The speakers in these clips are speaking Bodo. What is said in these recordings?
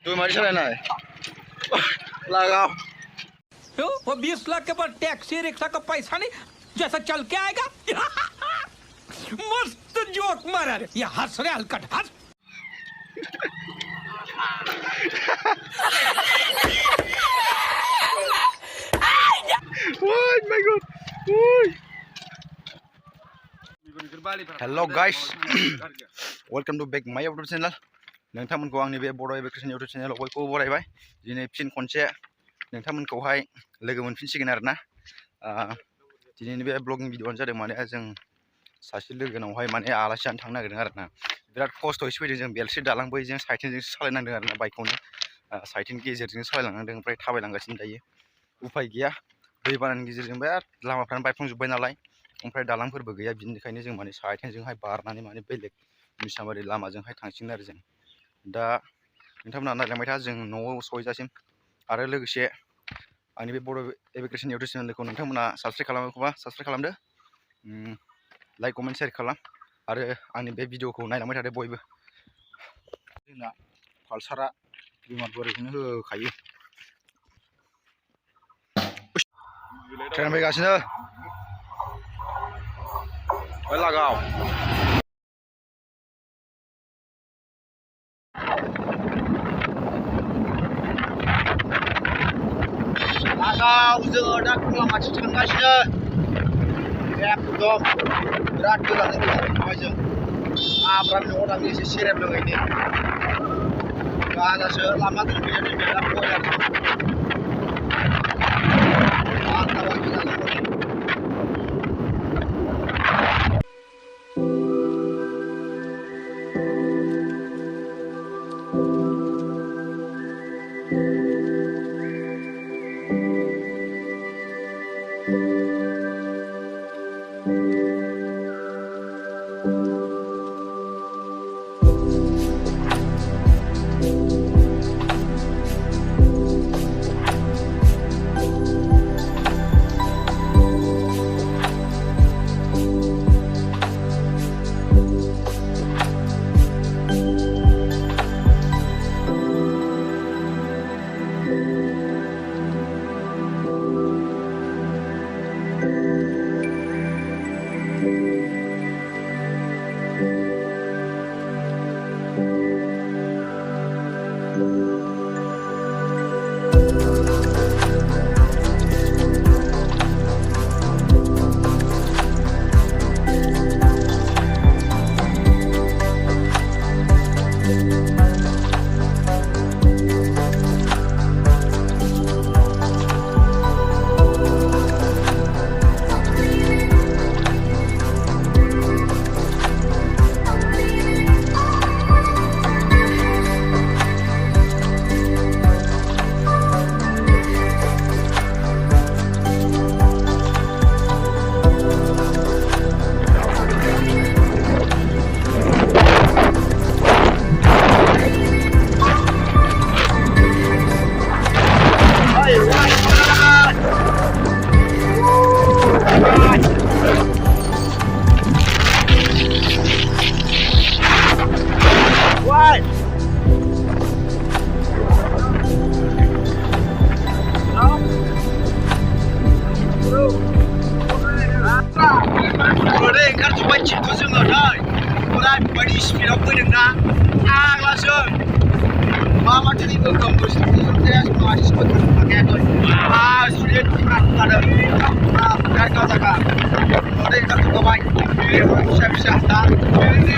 तू हमारी चलाना है लगाओ वो 20 लाख के बाद टैक्सी रिक्शा का पैसा नहीं जैसा चल के आएगा मस्त जोक मारा रे ये हंस रहे हलकट हंस Oh my god Hello guys welcome to back my YouTube channel नोंथांमोनखौ आंनि बे बड' एजुकेशन YouTube चैनल बयखौबो बरायबाय दिनै फिन खनसे नोंथांमोनखौहाय लोगो मोनफिनसिगोन आरोना दिनैनि बे ब्लगिं भिडिअ'आनो जादों माने जों सासे लोगोनावहाय माने आलासि जानो थांनो नागिरदों आरोना बिराद खस्थ'यै फैदों जों बेलसे दालां बैजों साइकेलजोंसो सालायनांदों आरोना बाइकखौनो साइकेलनि गेजेरजों सालायलांनांदों ओमफ्राय थाबायलांगासिनो दायो उफाय गैया दै बानानि गेजेरजों बिराद लामाफ्रानो बायफ्लंजोब्बाय नालाय ओमफ्राय दालांफोरबो गैया बिनिखायनो जों माने साइकेलजोंहाय बारनानै माने बेलेग मिसामारि लामाजोंहाय थांसिगोन आरो जों दा नोंथांमोना नायलांबाय था जों न'आव सहैजासिम आरो लोगोसे आंनि बे बड' एजुकेशन YouTube चेनेलखौ नोंथांमोना साबस्क्राइब खालामाखैबा साबस्क्राइब खालामदो लाइक कमेन्ट शेयार खालाम आरो आंनि बे भिडिअ'खौ नायलांबाय थादो बयबो जोंना पालसारा बेमारफोरखौनो होखायो ट्रेन फैगासिनो लगाव जोङो दा लामाथिं थांगासिनो एकदम बिराद गोजान थांबाय जों आब्राम न'आव थांनो एसे सेरेब लोंहैनि गाजासो लामा दोनफैनानै मेला बया Body speed up with na aglasun mama tadi berkumpul saya masih sebentar pakai tu sulit ada dari kau jaga dari kau tu baik siap dah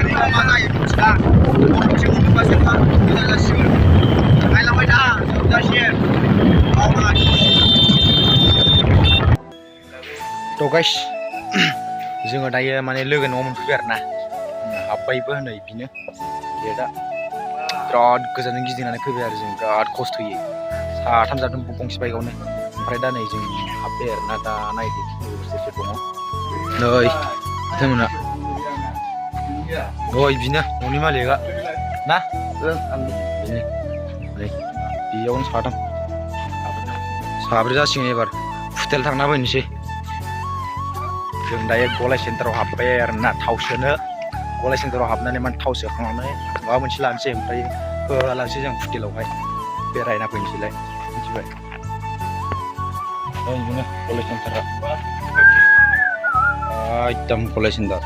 mana itu sudah cuma pasal kita kasih main lama dah sudah share to guys जोङो दायो माने लोगो न'आव मोनफैबाय आरोना हाबबायबो नै बिनो गेटआ बिराद गोजानजों गिदिंनानै फैबाय आरो जों बिराद खस्थ'यै साथाम जादों गंसे बाइकआवनो ओमफ्राय दा नै जों हाबबाय आरोना दा नायदो सोर दङ नै बिथांमोना ओइ बिनो न'नि मालिकआ ना बिनो नै बेयावनो साब्रै जासिगोन एबार हटेल थांना फैनोसै जों दायो गलाय सेन्टाराव हाबबाय आरोना थाव सोनो गलाय सेन्टाराव हाबनानै माने थाव सोखांनानै माबा मोनसे लानोसै ओमफ्राय होलांसै जों हटेलावहाय बेरायना फैनोसैलाय मिथिबाय ini college center एकदम college center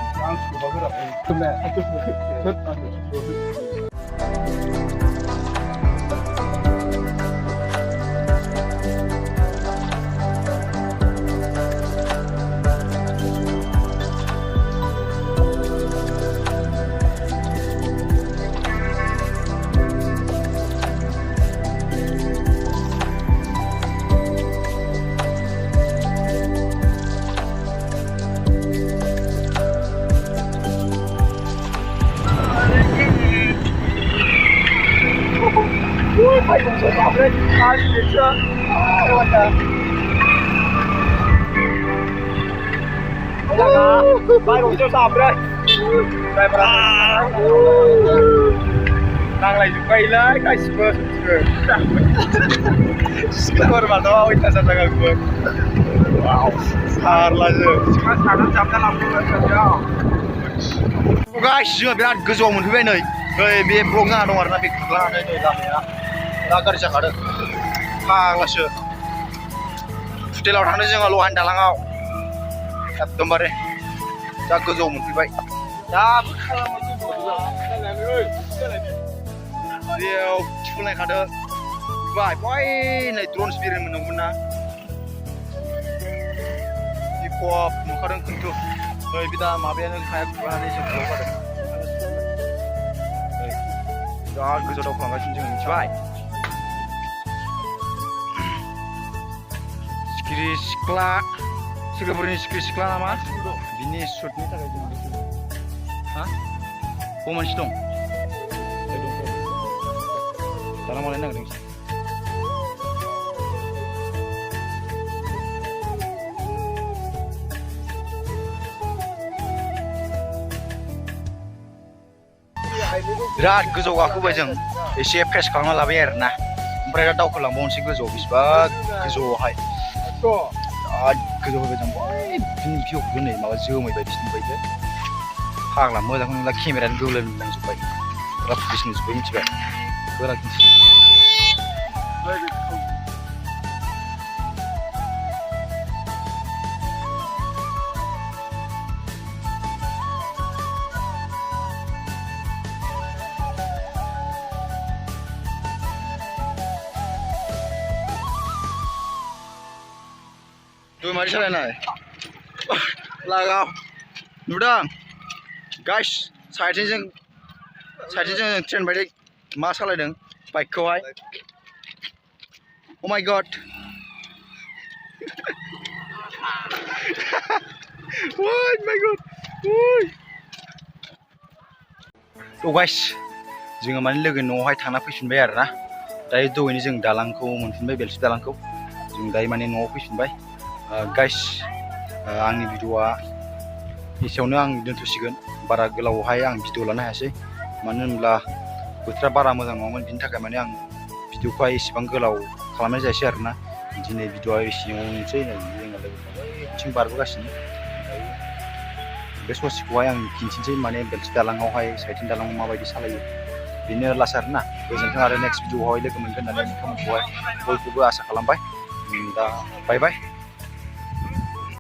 Hãy subscribe cho kênh Ghiền Mì Gõ để không bỏ lỡ những video hấp dẫn. Guys, जोङो बिराद गोजौआव मोनफैबाय नै बे ब्लक जाना दं आरोना बे खुरलानानै नै लामाया दा गाज्रि जाखादों फाग्लासो हटेलाव थांदों जोङो लहानि दालाङाव एकदमबारे दा गोजौआव मोनफैबाय दाबो बेयाव थिफुनायखादों बै नै ड्रन स्पिरिट मोनदोंमोन ना हिपहप नुखादों खिन्थु नै बे दा माबायानो हाया खुरलानानै जों ब्लक जादों बिराद गोजौ दावखोलांगासिनो जों मिथिबाय sikri sikla Swrgwpurini sikri sikla नामा बिनि शुटनि थाखाय जों हा बबाव मानसि दं दाना मालाय नागिरदों बिराद गोजौ गाखोबाय जों एसे फ्रेस खालामना लाबाय आरोना ओमफ्राय दा दावखोलांबावनोसै गोजौआव बेसेबां गोजौआवहाय बिराद गोजौ होबाय जों बिनि भिउखौबो नै माबा जोमै बायदिसो नुबायबो फाग्ला मोजांखौ नुला केमेरायानो गोलोमलांजोब्बाय बिराद पुलिस नुजोब्बाय मिथिबाय गोरा खिन्थु Tuh mari salah lagaw नुदों गाइस साइडजों जों ट्रेन बायदि मा सालायदों बाइकखौहाय Oh my god Oh my god तो गाइस जोङो माने लोगो न'आवहाय थांना फैफिनबाय आरोना दायो दहायनो जों दालांखौ मोनफिनबाय बेलसि दालांखौ जों दायो माने न'आव फैफिनबाय गाइस आंनि भिडिअआ एसेयावनो आं दोनथ'सिगोन बारा गोलावहाय आं भिडिअ लानो हायासै मानो होनब्ला बोथोरा बारा मोजां नङामोन बिनि थाखाय माने आं भिडिअखौहाय एसेबां गोलाव खालामनाय जायासै आरोना दिनै भिडिअआ एसेयावनोसै जोंना लोगोफोरा बारबोगासिनो बे ससेखौहाय आं खिन्थिनोसै माने बेलसि दालाङावहाय साइडनि दालाङाव माबायदि सालायो बेनो लास आरोना गोजोन्थों आरो नेक्स्ट भिडिअआवहाय लोगो मोनगोन होननानै नोंथांमोनखौहाय बयखौबो आसा खालामबाय दा बाय बाय